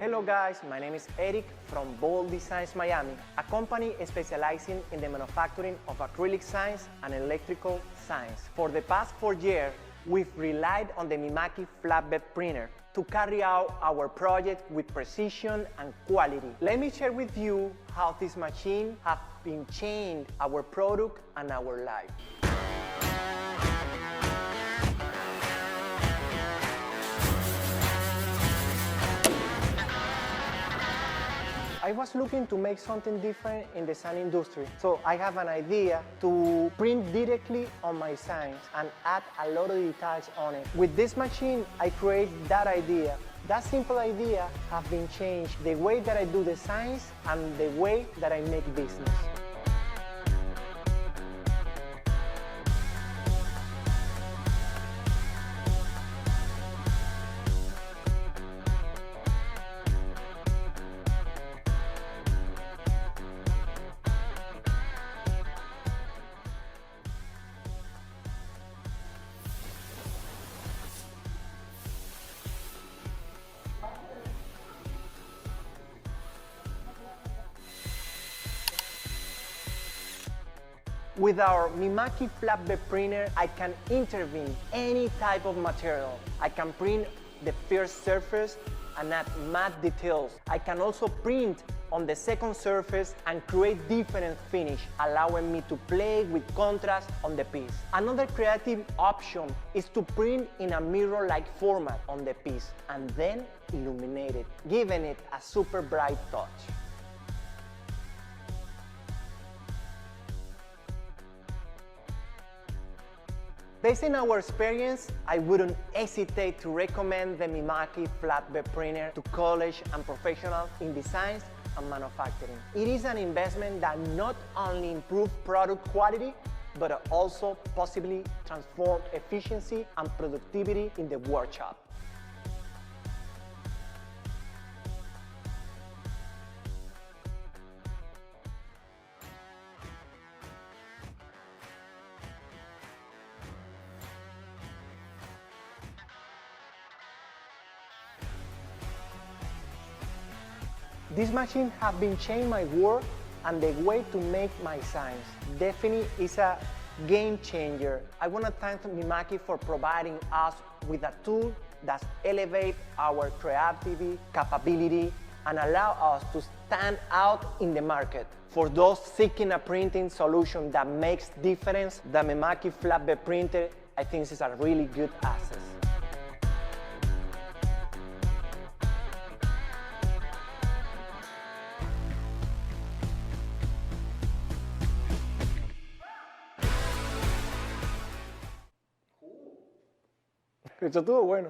Hello guys, my name is Eric from Bold Designs Miami, a company specializing in the manufacturing of acrylic signs and electrical signs. For the past 4 years, we've relied on the Mimaki flatbed printer to carry out our project with precision and quality. Let me share with you how this machine has been changing our product and our life. I was looking to make something different in the sign industry. So I have an idea to print directly on my signs and add a lot of details on it. With this machine, I create that idea. That simple idea has been changed the way that I do the signs and the way that I make business. With our Mimaki flatbed printer, I can intervene any type of material. I can print the first surface and add matte details. I can also print on the second surface and create different finish, allowing me to play with contrast on the piece. Another creative option is to print in a mirror-like format on the piece and then illuminate it, giving it a super bright touch. Based on our experience, I wouldn't hesitate to recommend the Mimaki flatbed printer to college and professionals in design and manufacturing. It is an investment that not only improves product quality, but also possibly transform efficiency and productivity in the workshop. This machine has been changing my work and the way to make my signs. Definitely is a game changer. I want to thank Mimaki for providing us with a tool that elevates our creativity, capability, and allow us to stand out in the market. For those seeking a printing solution that makes difference, the Mimaki flatbed printer, I think is a really good asset. Eso estuvo bueno.